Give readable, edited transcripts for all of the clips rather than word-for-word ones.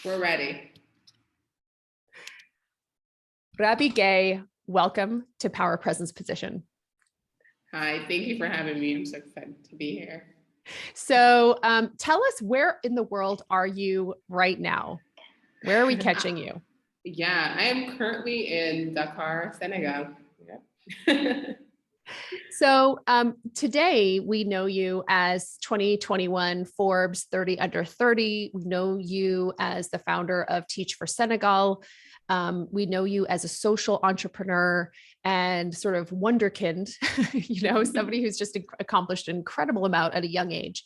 We're ready. Raby Gueye, welcome to Power Presence Position. Hi, thank you for having me. I'm so excited to be here. So tell us, where in the world are you right now? Where are we catching you? Yeah, I am currently in Dakar, Senegal. Yeah. So today we know you as 2021 Forbes 30 Under 30. We know you as the founder of Teach for Senegal. We know you as a social entrepreneur and sort of wonderkind, somebody who's just accomplished an incredible amount at a young age.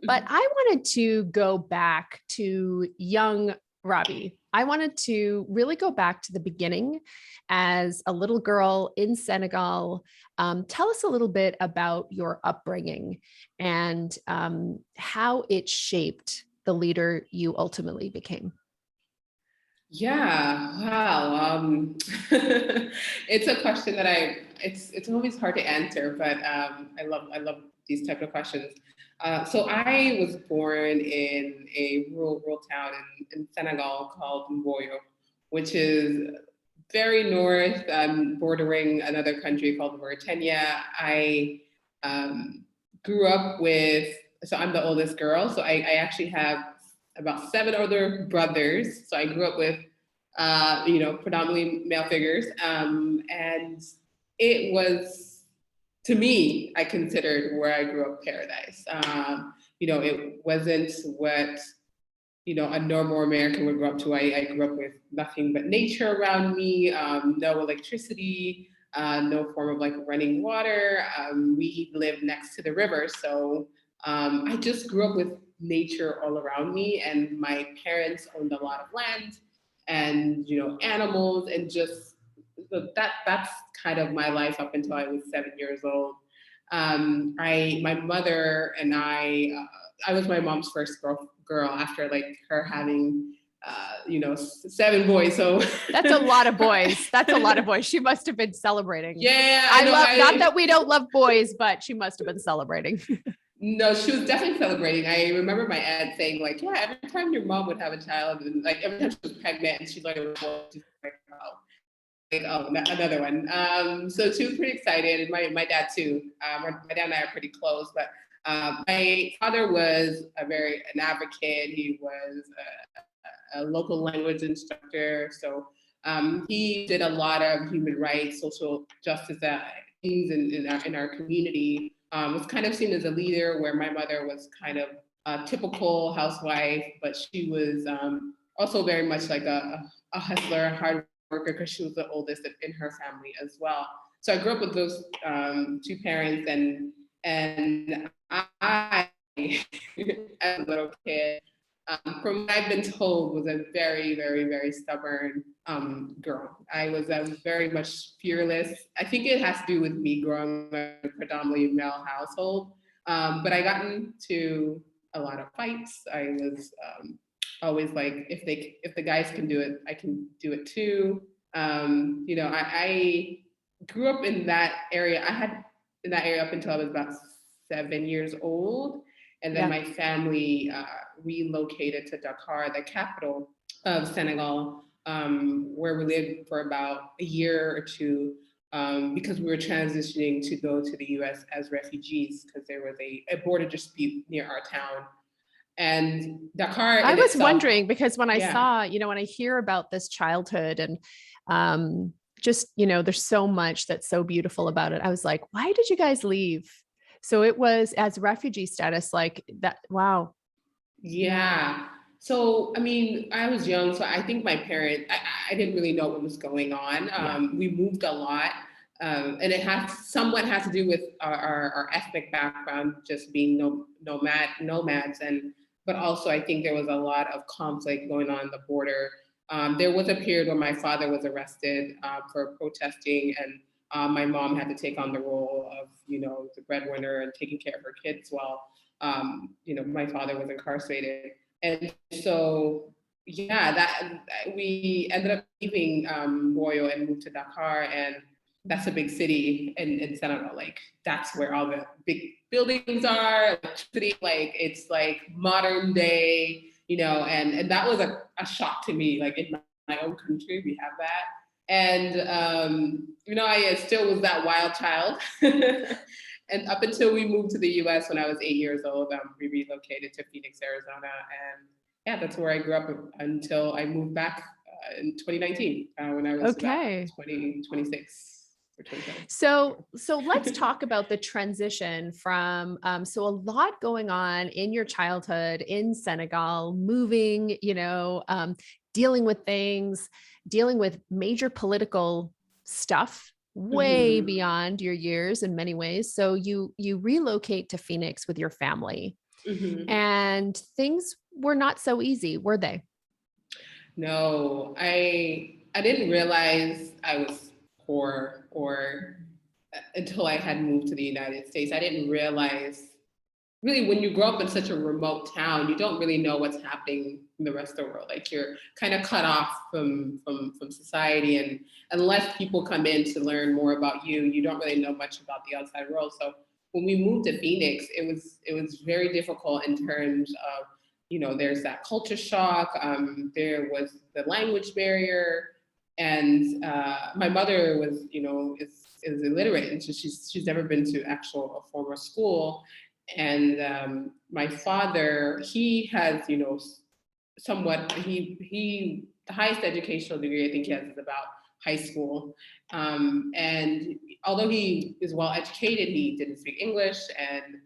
But I wanted to go back to young Raby. I wanted to really go back to the beginning as a little girl in Senegal. Tell us a little bit about your upbringing and how it shaped the leader you ultimately became. Yeah, wow. It's a question that it's always hard to answer, but I love these type of questions. So I was born in a rural town in Senegal called Mboyo, which is very north, bordering another country called Mauritania. I grew up so I'm the oldest girl, so I actually have about 7 other brothers. So I grew up with, predominantly male figures. And it was, to me, I considered where I grew up paradise. It wasn't what, a normal American would grow up to. I grew up with nothing but nature around me, no electricity, no form of like running water. We lived next to the river. So I just grew up with nature all around me, and my parents owned a lot of land and, animals, and just that's kind of my life up until I was 7 years old. My mother and I was my mom's first girl after like her having 7 boys. So that's a lot of boys. That's a lot of boys. She must have been celebrating. Yeah, not that we don't love boys, but she must have been celebrating. No, she was definitely celebrating. I remember my aunt saying like, yeah, every time your mom would have a child, and like every time she was pregnant and she learned it was a boy, she's like, oh, another one. So she was pretty excited, and my dad too. My dad and I are pretty close, but my father was an advocate. He was a local language instructor. So he did a lot of human rights, social justice things in our community. Was kind of seen as a leader, where my mother was kind of a typical housewife, but she was also very much like a hustler, a hard worker, because she was the oldest in her family as well. So I grew up with those 2 parents, and I, as a little kid, from what I've been told, was a very, very, very stubborn girl. I was very much fearless. I think it has to do with me growing up in a predominantly male household. But I got into a lot of fights. I was always like, if the guys can do it, I can do it too. I grew up in that area. I had in that area up until I was about 7 years old. And then my family relocated to Dakar, the capital of Senegal, where we lived for about a year or two, because we were transitioning to go to the US as refugees, because there was a border dispute near our town. And Dakar, I was wondering, because when I saw, when I hear about this childhood and just, there's so much that's so beautiful about it. I was like, why did you guys leave? So it was as refugee status, like that. Wow. Yeah. So, I mean, I was young, so I think my parents, I didn't really know what was going on. We moved a lot. And it somewhat has to do with our ethnic background, just being nomads. But also I think there was a lot of conflict going on the border. There was a period where my father was arrested for protesting, and my mom had to take on the role of, the breadwinner and taking care of her kids while, my father was incarcerated. And so, we ended up leaving Boyo and moved to Dakar, and that's a big city in Senegal. Like, that's where all the big buildings are, electricity, like it's like modern day, and that was a shock to me. Like in my own country, we have that. And, I still was that wild child. And up until we moved to the US when I was 8 years old, we relocated to Phoenix, Arizona. And yeah, that's where I grew up until I moved back in 2019 when I was about 26 or 27. So let's talk about the transition from, so a lot going on in your childhood in Senegal, moving, dealing with things, dealing with major political stuff way beyond your years in many ways. So you relocate to Phoenix with your family, and things were not so easy, were they? No, I didn't realize I was poor or until I had moved to the United States. I didn't realize really when you grow up in such a remote town, you don't really know what's happening in the rest of the world. Like you're kind of cut off from society, and unless people come in to learn more about you, you don't really know much about the outside world. So when we moved to Phoenix, it was very difficult in terms of, there's that culture shock. There was the language barrier, and my mother was, is illiterate, and so she's never been to a formal school. And my father, he has, somewhat, the highest educational degree I think he has is about high school. And although he is well educated, he didn't speak English, and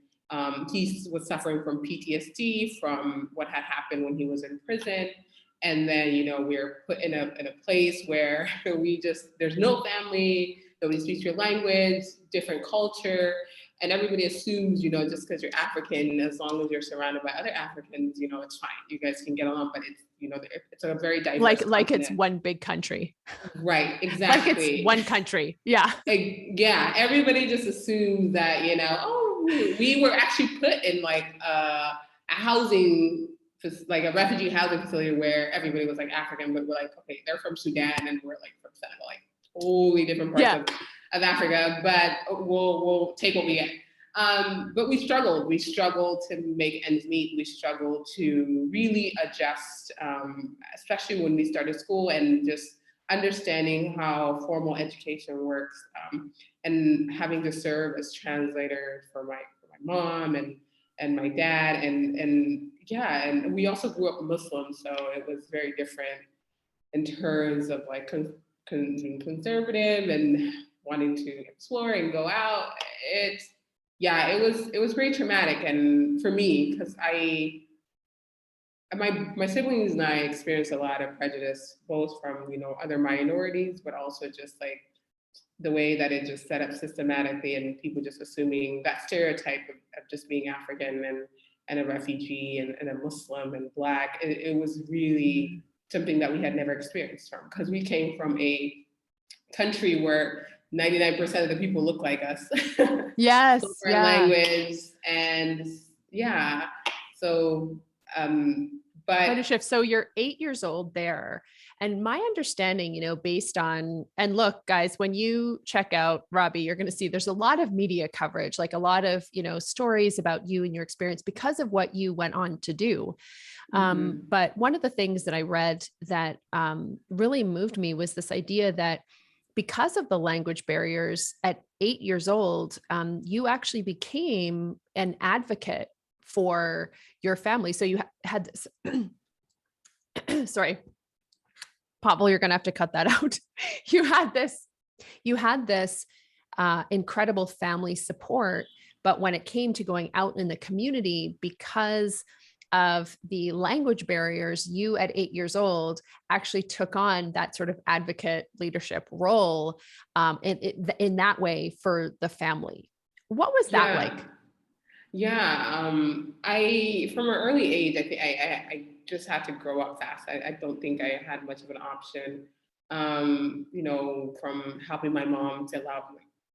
he was suffering from PTSD from what had happened when he was in prison. And then, we were put in a place where there's no family, nobody speaks your language, different culture. And everybody assumes, just because you're African, as long as you're surrounded by other Africans, it's fine. You guys can get along, but it's, it's a very diverse like it's one big country. Right, exactly. Like it's one country. Yeah. Yeah, everybody just assumes that, we were actually put in like a housing, like a refugee housing facility where everybody was like African, but we're like, okay, they're from Sudan and we're like from Senegal, like totally different parts of Africa, but we'll take what we get. But we struggled to make ends meet. We struggled to really adjust, especially when we started school and just understanding how formal education works, and having to serve as translator for my mom and my dad, and we also grew up Muslim, so it was very different in terms of like conservative and wanting to explore and go out. It was very traumatic, and for me, because my siblings and I experienced a lot of prejudice, both from other minorities, but also just like the way that it just set up systematically, and people just assuming that stereotype of just being African and a refugee and a Muslim and Black. It was really something that we had never experienced from, because we came from a country where 99% of the people look like us. Yes. Yeah. Language, and so but shift. So you're 8 years old there. And my understanding, based on, and look, guys, when you check out Raby, you're going to see there's a lot of media coverage, like a lot of, stories about you and your experience because of what you went on to do. But one of the things that I read that really moved me was this idea that because of the language barriers at 8 years old, you actually became an advocate for your family. So you had this, sorry, Pavel, you're going to have to cut that out. You had this incredible family support, but when it came to going out in the community, because of the language barriers, you at 8 years old actually took on that sort of advocate leadership role in that way for the family. What was that like? Yeah, I from an early age, I think I just had to grow up fast. I don't think I had much of an option. From helping my mom fill out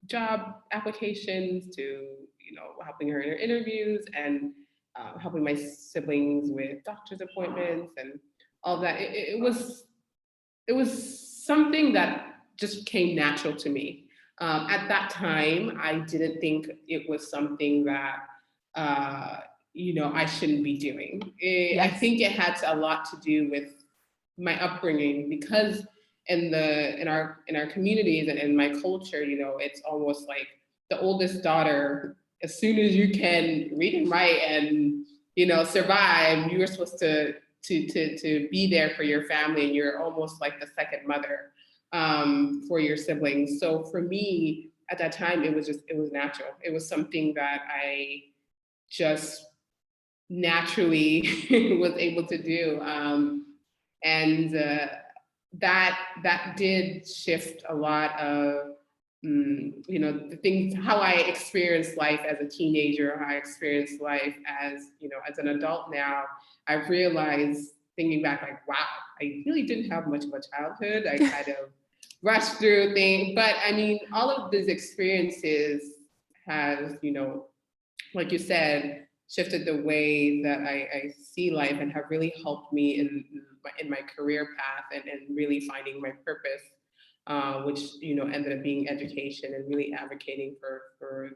job applications to helping her in her interviews, and helping my siblings with doctor's appointments and all that. It was something that just came natural to me. At that time, I didn't think it was something that I shouldn't be doing. I Yes. think it had a lot to do with my upbringing, because in our communities and in my culture, it's almost like the oldest daughter, as soon as you can read and write and survive, you were supposed to be there for your family, and you're almost like the second mother for your siblings. So for me at that time, it was natural. It was something that I just naturally was able to do. And that did shift a lot of, the things, how I experienced life as a teenager, how I experienced life as an adult now. I've realized, thinking back, like, wow, I really didn't have much of a childhood. I kind of rushed through things. But I mean, all of these experiences has, like you said, shifted the way that I see life, and have really helped me in my career path, and really finding my purpose, which ended up being education, and really advocating for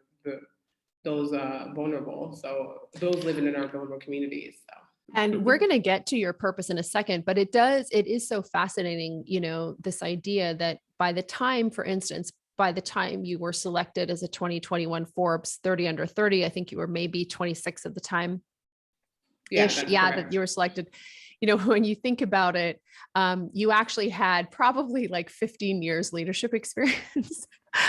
those vulnerable, so those living in our vulnerable communities. So. And we're going to get to your purpose in a second, but it is so fascinating, this idea that by the time, for instance, by the time you were selected as a 2021 Forbes 30 under 30, I think you were maybe 26 at the time. Yeah, that you were selected. When you think about it, you actually had probably like 15 years leadership experience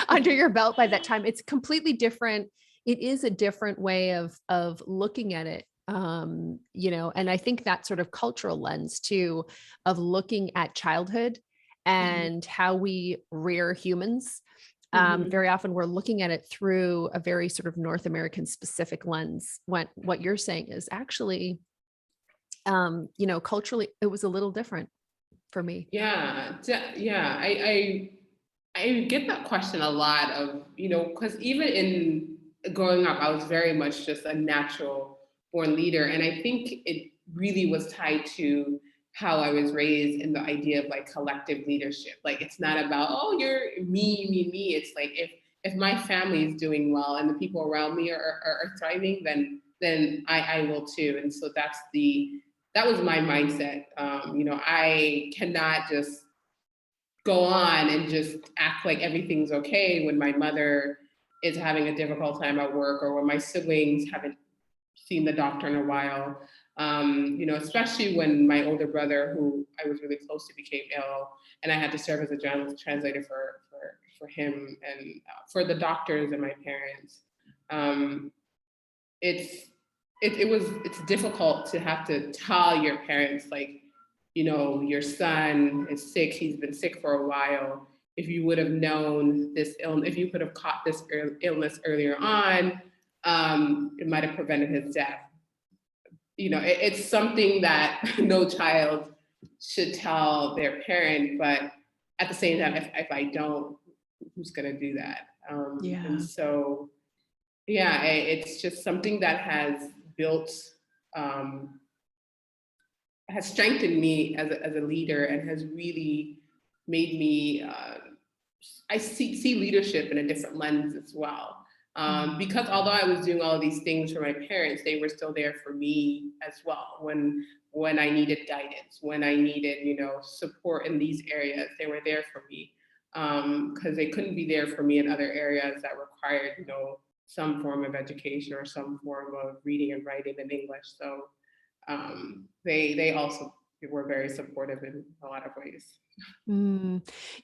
under your belt by that time. It's completely different. It is a different way of looking at it. And I think that sort of cultural lens too, of looking at childhood and how we rear humans. Very often we're looking at it through a very sort of North American specific lens. What you're saying is actually, culturally, it was a little different for me. Yeah, yeah. I get that question a lot of, because even in growing up, I was very much just a natural born leader. And I think it really was tied to how I was raised, in the idea of like collective leadership. Like, it's not about, oh, you're me. It's like, if my family is doing well and the people around me are thriving, then I will too. And so that was my mindset. I cannot just go on and just act like everything's okay when my mother is having a difficult time at work, or when my siblings haven't seen the doctor in a while. Especially when my older brother, who I was really close to, became ill, and I had to serve as a translator for him, and for the doctors and my parents. It's difficult to have to tell your parents, like, your son is sick, he's been sick for a while. If you would have known this illness, if you could have caught this illness earlier on, it might have prevented his death. It's something that no child should tell their parent, but at the same time, if I don't, who's going to do that? And so, yeah, it's just something that has built, has strengthened me as a leader, and has really made me, I see leadership in a different lens as well. Because although I was doing all of these things for my parents, they were still there for me as well. When I needed guidance, when I needed, support in these areas, they were there for me. Because they couldn't be there for me in other areas that required, some form of education, or some form of reading and writing in English. So they also were very supportive in a lot of ways.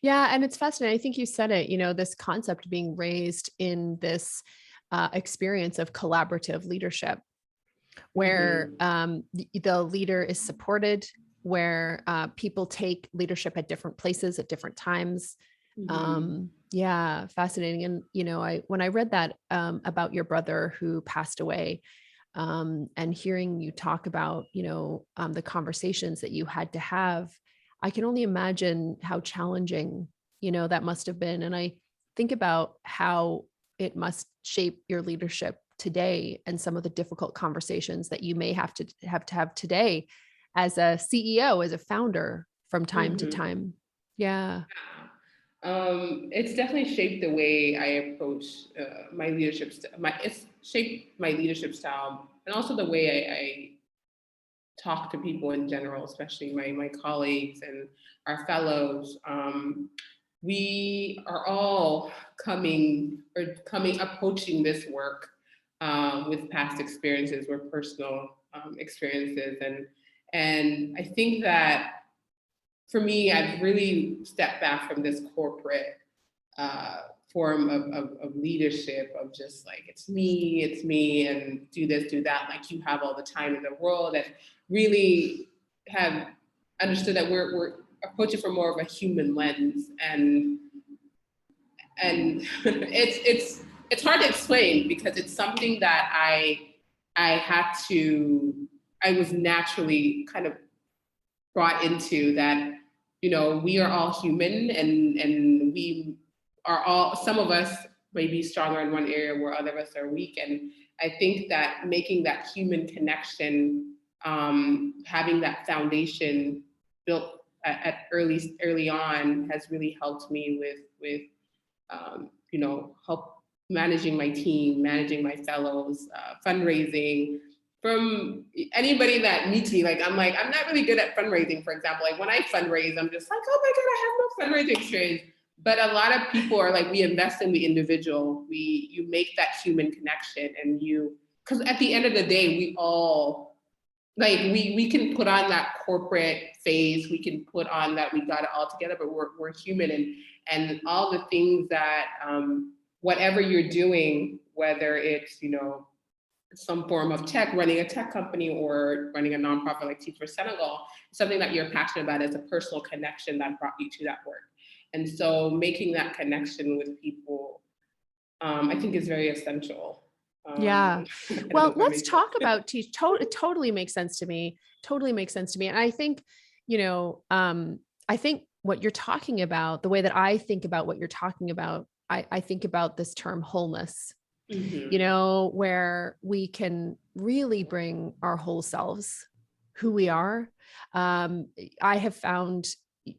Yeah. And it's fascinating. I think you said it, this concept being raised in this experience of collaborative leadership, where the leader is supported, where people take leadership at different places at different times. Yeah, fascinating. And, when I read that about your brother who passed away, and hearing you talk about, the conversations that you had to have, I can only imagine how challenging, that must have been. And I think about how it must shape your leadership today, and some of the difficult conversations that you may have to have today as a CEO, as a founder, from time to time. Yeah. It's definitely shaped the way I approach my leadership. It's shaped my leadership style also the way I talk to people in general, especially my colleagues and our fellows. We are all approaching this work with past experiences or personal experiences, and I think that for me, I've really stepped back from this corporate form of leadership of just like, it's me, and do this, do that, like you have all the time in the world, and really have understood that we're approaching from more of a human lens, and it's hard to explain because it's something that I was naturally kind of brought into, that, you know, we are all human, and we are all, some of us may be stronger in one area where other of us are weak. And I think that making that human connection, having that foundation built at early on has really helped me with you know, help managing my team, managing my fellows, fundraising. From anybody that meets me, like I'm not really good at fundraising, for example. Like when I fundraise, I'm just like, oh my God, I have no fundraising experience. But a lot of people are like, we invest in the individual. You make that human connection, and because at the end of the day, we all, like, we can put on that corporate phase, we can put on that we got it all together, but we're human, and all the things that whatever you're doing, whether it's, you know, some form of tech, running a tech company or running a nonprofit like Teach for Senegal, something that you're passionate about is a personal connection that brought you to that work. And so making that connection with people, I think is very essential. Yeah. Well, let's talk about Teach. It totally makes sense to me. Totally makes sense to me. And I think, you know, I think what you're talking about, the way that I think about what you're talking about, I think about this term wholeness. Mm-hmm. You know, where we can really bring our whole selves, who we are. I have found,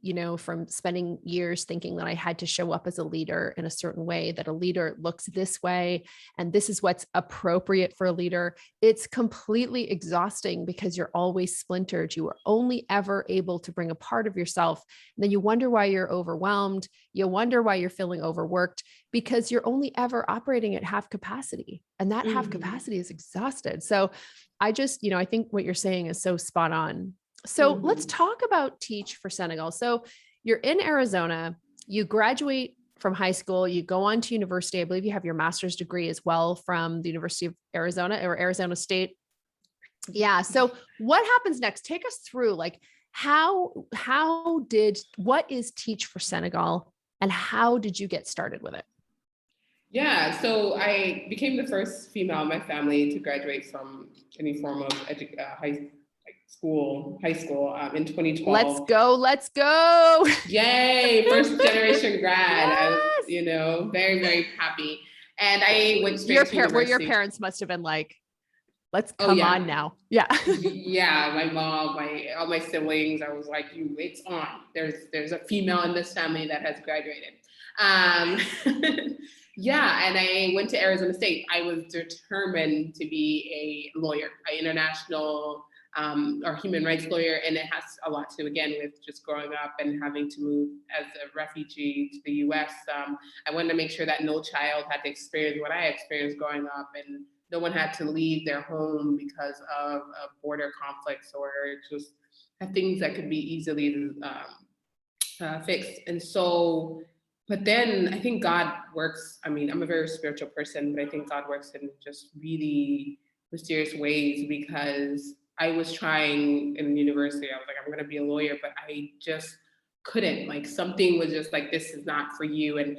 you know, from spending years thinking that I had to show up as a leader in a certain way, that a leader looks this way, and this is what's appropriate for a leader. It's completely exhausting because you're always splintered. You are only ever able to bring a part of yourself. And then you wonder why you're overwhelmed. You wonder why you're feeling overworked, because you're only ever operating at half capacity, and that half capacity is exhausted. So I just, you know, I think what you're saying is so spot on. So let's talk about Teach for Senegal. So you're in Arizona, you graduate from high school, you go on to university. I believe you have your master's degree as well from the University of Arizona or Arizona State. Yeah. So what happens next? Take us through, like, what is Teach for Senegal, and how did you get started with it? Yeah, so I became the first female in my family to graduate from any form of high school in 2012. Let's go. Yay, first generation grad. Yes. I was, you know, very, very happy. And I went straight to university. Your parents must have been like, let's come on now. Yeah. Yeah, my mom, all my siblings, I was like, it's on. There's a female in this family that has graduated. Yeah, and I went to Arizona State. I was determined to be a lawyer, an international or human rights lawyer, and it has a lot to do, again, with just growing up and having to move as a refugee to the U.S. I wanted to make sure that no child had to experience what I experienced growing up, and no one had to leave their home because of border conflicts or just things that could be easily fixed. And so, but then I think God works. I mean, I'm a very spiritual person, but I think God works in just really mysterious ways, because I was trying in university. I was like, I'm going to be a lawyer, but I just couldn't. Like, something was just like, this is not for you. And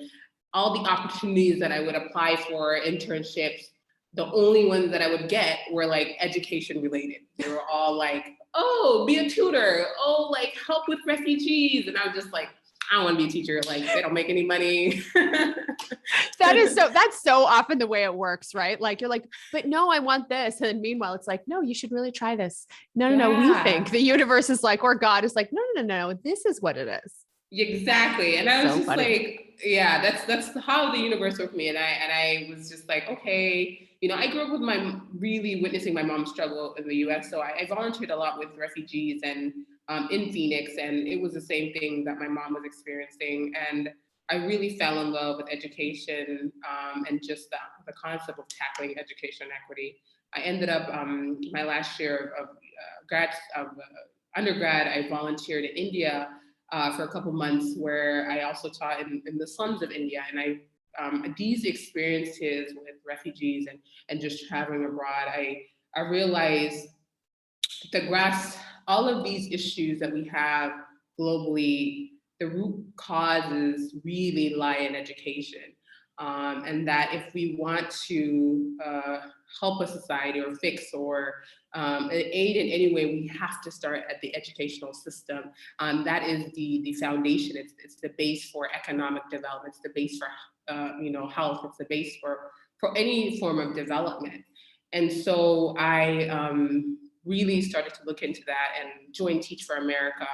all the opportunities that I would apply for, internships, the only ones that I would get were like education related. They were all like, oh, be a tutor. Oh, like help with refugees. And I was just like, I don't want to be a teacher. Like, they don't make any money. That's so often the way it works, right? Like, you're like, but no, I want this. And meanwhile, it's like, no, you should really try this. No. We think the universe is like, or God is like, no. This is what it is. Exactly. And I was so just funny. like, yeah, that's how the universe worked for me. And I was just like, okay, I grew up with really witnessing my mom struggle in the US. So I volunteered a lot with refugees and in Phoenix, and it was the same thing that my mom was experiencing. And I really fell in love with education and just the concept of tackling education equity. I ended up my last year of undergrad, I volunteered in India for a couple months, where I also taught in the slums of India. And these experiences with refugees and just traveling abroad, I realized all of these issues that we have globally, the root causes really lie in education. And that if we want to help a society or fix or aid in any way, we have to start at the educational system. That is the foundation. It's the base for economic development. It's the base for health. It's the base for any form of development. And so I really started to look into that and joined Teach for America,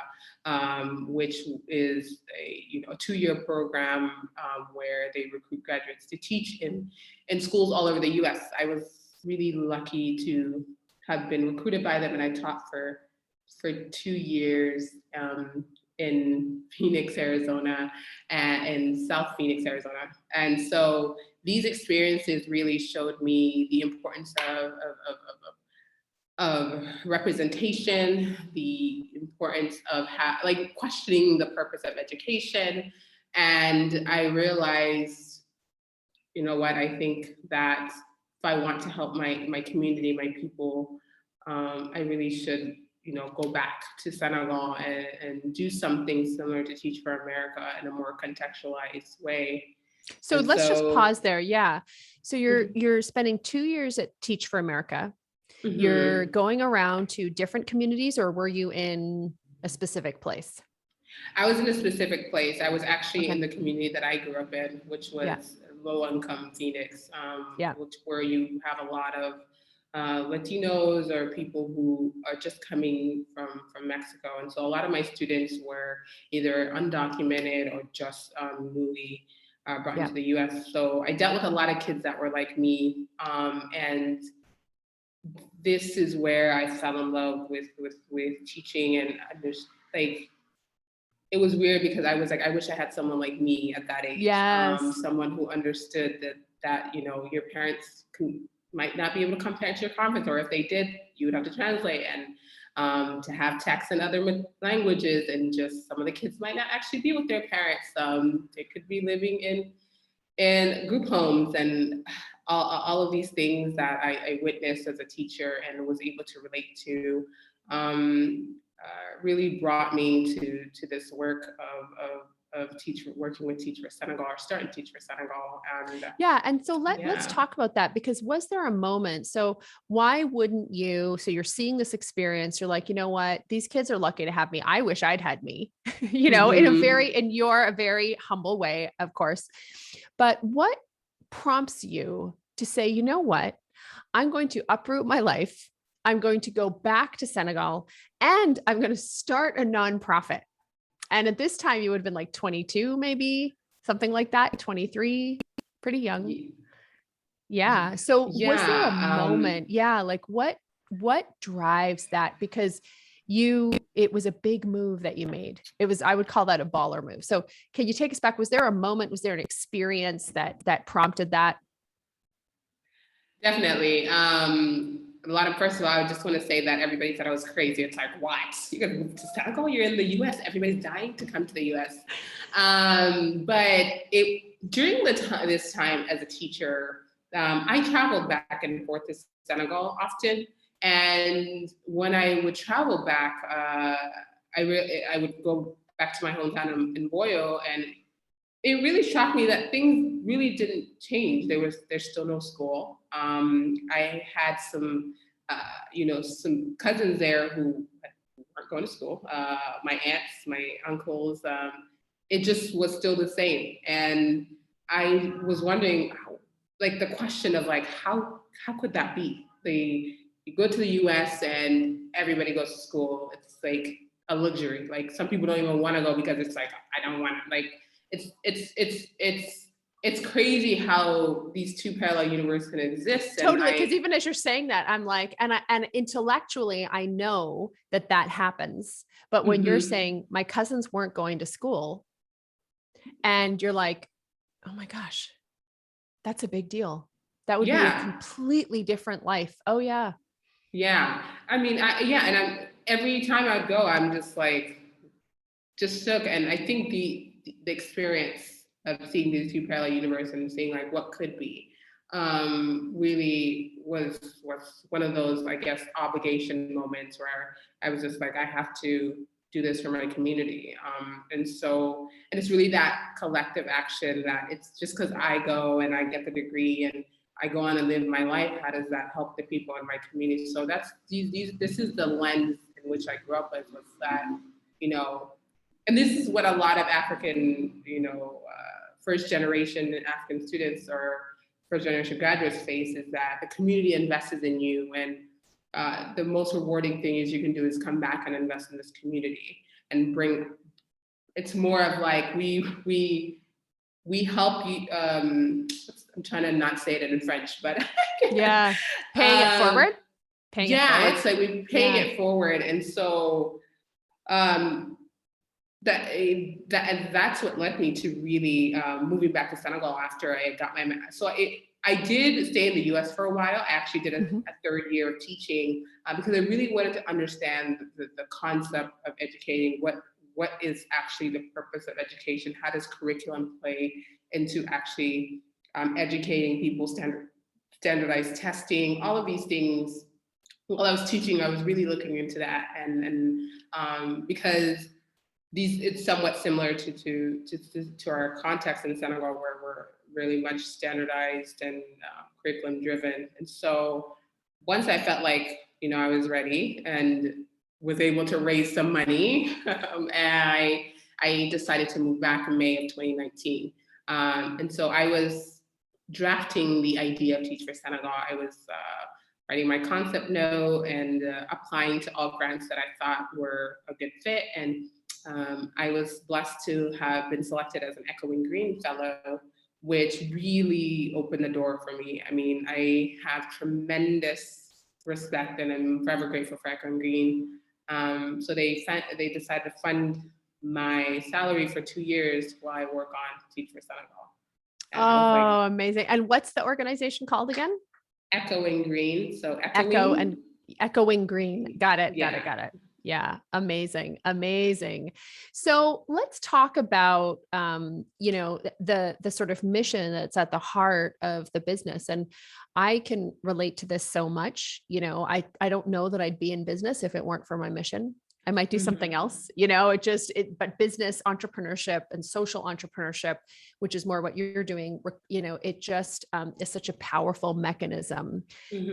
which is a 2-year program where they recruit graduates to teach in schools all over the US. I was really lucky to have been recruited by them, and I taught for 2 years in Phoenix, Arizona, and in South Phoenix, Arizona. And so these experiences really showed me the importance of representation, the importance of questioning the purpose of education. And I realized, I think that if I want to help my community, my people, I really should, go back to Senegal and do something similar to Teach for America in a more contextualized way. So let's just pause there. Yeah. So you're spending 2 years at Teach for America. Mm-hmm. You're going around to different communities, or were you in a specific place? I was in a specific place. I was actually in the community that I grew up in, which was low-income Phoenix, where you have a lot of Latinos or people who are just coming from Mexico. And so a lot of my students were either undocumented or just newly brought into the US. So I dealt with a lot of kids that were like me. And this is where I fell in love with teaching. And just it was weird because I was like, I wish I had someone like me at that age. Yes. Someone who understood that your parents might not be able to come to your conference, or if they did, you would have to translate, and to have texts in other languages, and just some of the kids might not actually be with their parents. They could be living in group homes, and all of these things that I witnessed as a teacher and was able to relate to, really brought me to this work of working with Teach for Senegal, or starting Teach for Senegal. And so let's talk about that, because was there a moment? So why wouldn't you? So you're seeing this experience, you're like, you know what, these kids are lucky to have me. I wish I'd had me, mm-hmm. in a very humble way, of course. But what prompts you to say, you know what, I'm going to uproot my life. I'm going to go back to Senegal, and I'm going to start a nonprofit. And at this time you would have been like 22, maybe something like that. 23, pretty young. Yeah. So was there a moment? Like what drives that? Because it was a big move that you made. I would call that a baller move. So can you take us back? Was there a moment? Was there an experience that prompted that? Definitely. First of all, I just want to say that everybody thought I was crazy. It's like, what? You're going to move to Senegal? You're in the US. Everybody's dying to come to the US. But during this time as a teacher, I traveled back and forth to Senegal often. And when I would travel back, I would go back to my hometown in Boyo, and it really shocked me that things really didn't change. There's still no school. I had some cousins there who weren't going to school. My aunts, my uncles. It just was still the same. And I was wondering, the question of how could that be? You go to the US and everybody goes to school. It's like a luxury. Like some people don't even want to go because it's like, I don't want to. Like it's it's crazy how these two parallel universes can exist. Totally. Because even as you're saying that, I'm like, and intellectually, I know that happens. But when you're saying my cousins weren't going to school, and you're like, oh my gosh, that's a big deal. That would be a completely different life. Oh yeah. Yeah. I mean, and every time I go, I'm just like, just shook. And I think the experience of seeing these two parallel universes and seeing like what could be, really was one of those, I guess, obligation moments where I was just like, I have to do this for my community. And it's really that collective action, that it's just because I go and I get the degree and I go on and live my life, how does that help the people in my community? So that's this is the lens in which I grew up with, was that, and this is what a lot of African, first generation African students or first generation graduates face, is that the community invests in you, and the most rewarding thing is you can do is come back and invest in this community and bring. It's more of like we help you. I'm trying to not say it in French, but yeah, paying it forward. Paying it forward. It's like we're paying it forward, and so that's what led me to really moving back to Senegal after I got my master's. So I did stay in the US for a while. I actually did a third year of teaching because I really wanted to understand the concept of educating. What is actually the purpose of education? How does curriculum play into actually educating people, standardized testing, all of these things. While I was teaching, I was really looking into that, and because it's somewhat similar to our context in Senegal, where we're really much standardized and curriculum driven. And so once I felt like, I was ready and was able to raise some money, I decided to move back in May of 2019. And so I was drafting the idea of Teach for Senegal. I was writing my concept note and applying to all grants that I thought were a good fit. And I was blessed to have been selected as an Echoing Green Fellow, which really opened the door for me. I mean, I have tremendous respect and I'm forever grateful for Echoing Green. So they decided to fund my salary for 2 years while I work on Teach for Senegal. And amazing. And what's the organization called again? Echoing Green. So Echoing Green. Got it. Yeah. Amazing. So let's talk about, the sort of mission that's at the heart of the business. And I can relate to this so much. I don't know that I'd be in business if it weren't for my mission. I might do something else, but business entrepreneurship and social entrepreneurship, which is more what you're doing, it just is such a powerful mechanism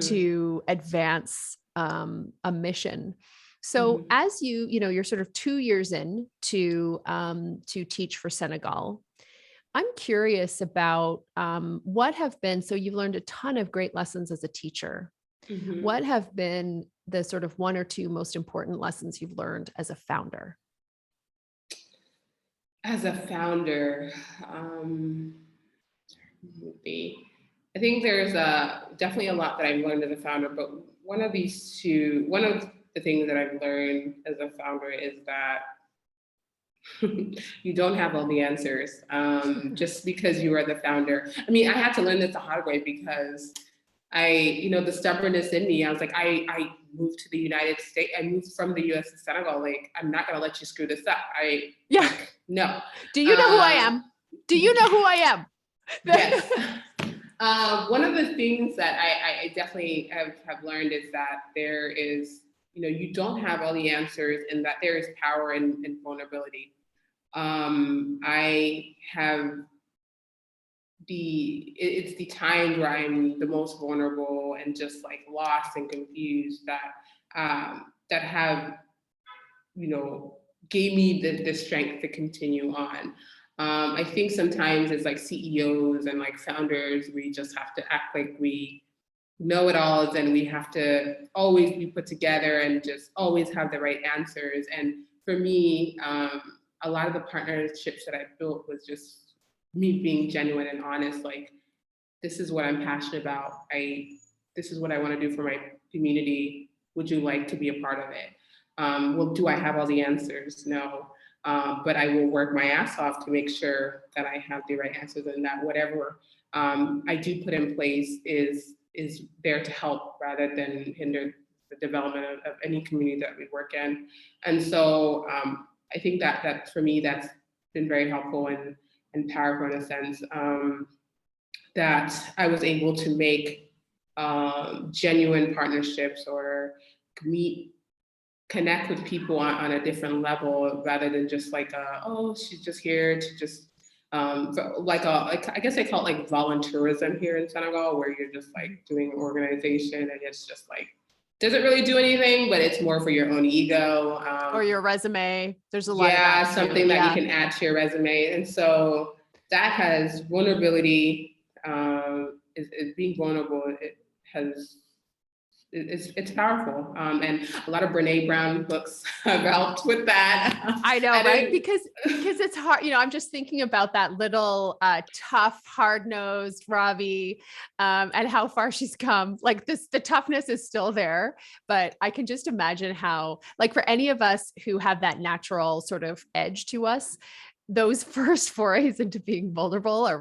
to advance a mission. So as you're sort of 2 years in to Teach for Senegal, I'm curious about what have been, so you've learned a ton of great lessons as a teacher. What have been the sort of one or two most important lessons you've learned as a founder? As a founder, I think there's definitely a lot that I've learned as a founder, but one of the things that I've learned as a founder is that you don't have all the answers just because you are the founder. I mean, I had to learn this the hard way because the stubbornness in me, I was like, I moved to the United States. I moved from the US to Senegal. Like, I'm not going to let you screw this up. No. Do you know who I am? Do you know who I am? Yes. One of the things that I definitely have learned is that there is, you don't have all the answers and that there is power in vulnerability. I have it's the times where I'm the most vulnerable and just like lost and confused that have, gave me the strength to continue on. I think sometimes as like CEOs and like founders, we just have to act like we know it alls and we have to always be put together and just always have the right answers. And for me, a lot of the partnerships that I built was just me being genuine and honest, like, this is what I'm passionate about. This is what I want to do for my community. Would you like to be a part of it? Well, do I have all the answers? No. But I will work my ass off to make sure that I have the right answers, and that whatever I do put in place is there to help rather than hinder the development of any community that we work in. And so I think that for me, that's been very helpful and powerful in a sense, that I was able to make genuine partnerships or meet connect with people on a different level rather than just like oh, she's just here to just like I guess they call it like volunteerism here in Senegal, where you're just like doing organization and it's just like doesn't really do anything, but it's more for your own ego. Or your resume. There's a lot of Yeah, that something too. that Yeah. you can add to your resume. And so that has vulnerability, is being vulnerable. It has, it's powerful. And a lot of Brene Brown books have helped with that. I know, I right? didn't, Because it's hard, I'm just thinking about that little tough, hard-nosed Raby, and how far she's come. Like the toughness is still there, but I can just imagine how, like for any of us who have that natural sort of edge to us, those first forays into being vulnerable are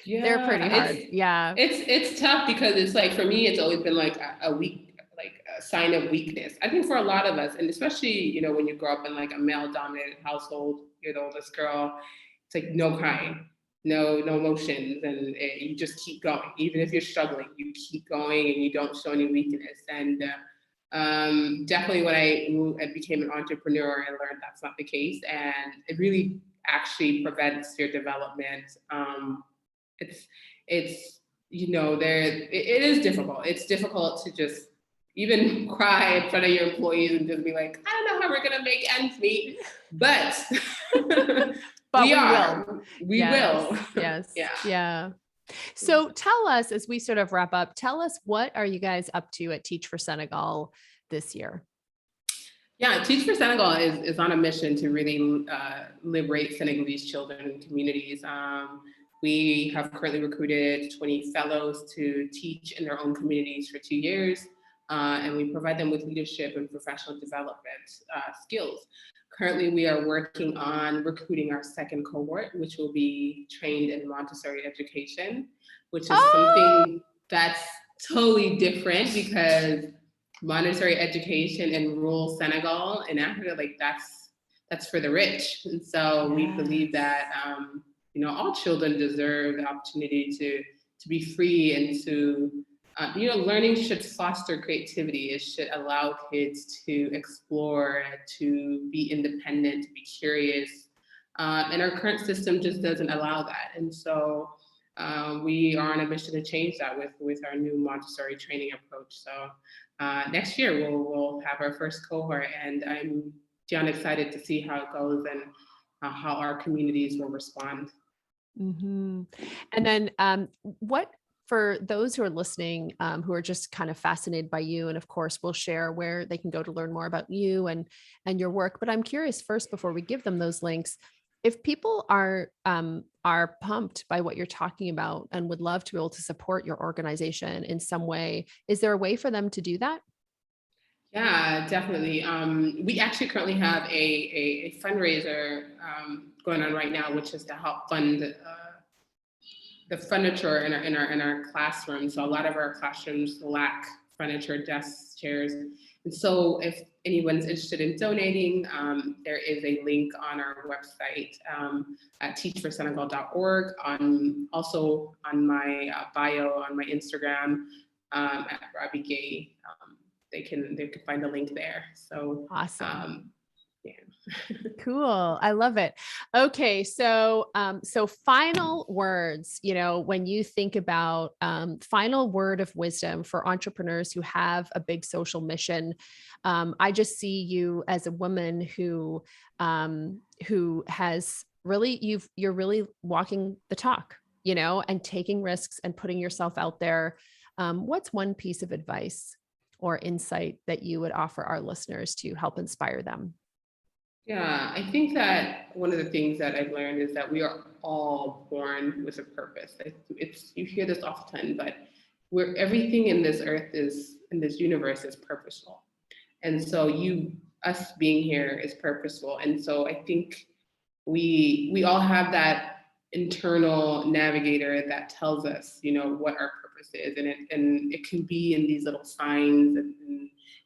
they're pretty yeah, hard. Yeah. it's tough because it's like, for me, it's always been like a weak, like a sign of weakness. I think for a lot of us, and especially, when you grow up in like a male dominated household, you're the oldest girl, it's like no crying, no emotions. And you just keep going. Even if you're struggling, you keep going and you don't show any weakness. And definitely when I became an entrepreneur, I learned that's not the case. And it really actually prevents your development. It's it's it is difficult. It's difficult to just even cry in front of your employees and just be like, I don't know how we're gonna make ends meet, but But we are. will. We Yes. will. Yes. Yeah. Yeah. So tell us, as we sort of wrap up, tell us, what are you guys up to at Teach for Senegal this year? Yeah, Teach for Senegal is on a mission to really liberate Senegalese children and communities. We have currently recruited 20 fellows to teach in their own communities for 2 years, and we provide them with leadership and professional development skills. Currently, we are working on recruiting our second cohort, which will be trained in Montessori education, which is Oh, something that's totally different because Montessori education in rural Senegal in Africa, like that's for the rich. And so we believe yes. that all children deserve the opportunity to be free and to learning should foster creativity. It should allow kids to explore, to be independent, to be curious. And our current system just doesn't allow that. And so we are on a mission to change that with our new Montessori training approach. So next year we'll have our first cohort, and I'm beyond excited to see how it goes and how our communities will respond. Mhm. And then what, for those who are listening, who are just kind of fascinated by you, and of course we'll share where they can go to learn more about you and your work. But I'm curious first, before we give them those links, if people are pumped by what you're talking about and would love to be able to support your organization in some way, is there a way for them to do that? Yeah, definitely. We actually currently have a fundraiser going on right now, which is to help fund the furniture in our classrooms. So a lot of our classrooms lack furniture, desks, chairs. And so if anyone's interested in donating, there is a link on our website at teachforsenegal.org, also on my bio on my Instagram at Raby Gueye. They can find the link there. So Awesome. yeah. Cool. I love it. Okay. So, so final words, when you think about, final word of wisdom for entrepreneurs who have a big social mission. I just see you as a woman who has really, you're really walking the talk, and taking risks and putting yourself out there. What's one piece of advice or insight that you would offer our listeners to help inspire them? Yeah, I think that one of the things that I've learned is that we are all born with a purpose. It's you hear this often, but we're everything in this earth is in this universe is purposeful. And so us being here is purposeful. And so I think we all have that internal navigator that tells us, what our purpose is. And it can be in these little signs and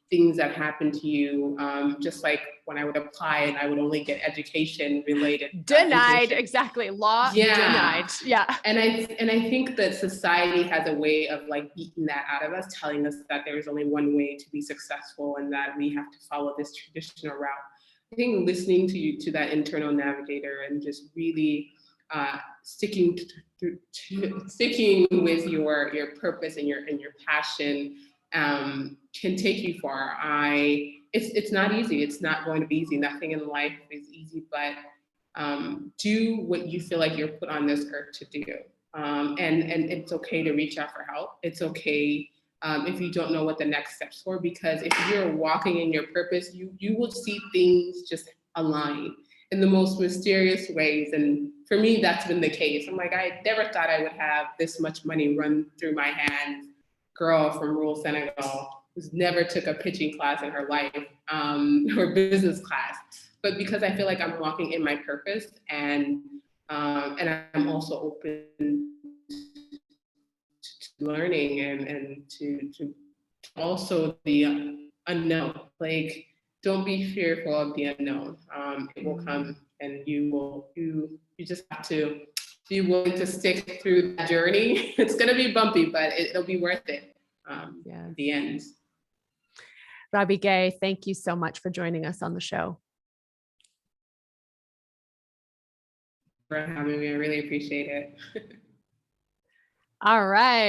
things that happen to you. Just like when I would apply and I would only get education related Denied. positions. Exactly. Law Yeah. denied. Yeah. And I think that society has a way of like beating that out of us, telling us that there is only one way to be successful and that we have to follow this traditional route. I think listening to that internal navigator and just really sticking sticking with your purpose and your passion can take you far. It's not easy. It's not going to be easy. Nothing in life is easy, but do what you feel like you're put on this earth to do. And it's okay to reach out for help. It's okay if you don't know what the next steps for, because if you're walking in your purpose, you will see things just align in the most mysterious ways. And for me, that's been the case. I'm like, I never thought I would have this much money run through my hands. Girl from rural Senegal who's never took a pitching class in her life, or business class, but because I feel like I'm walking in my purpose, and I'm also open to learning and to also the unknown. Like, don't be fearful of the unknown. It will come, and you just have to be willing to stick through that journey. It's gonna be bumpy, but it'll be worth it. At the end. Raby Gueye, thank you so much for joining us on the show. For having me, I really appreciate it. All right.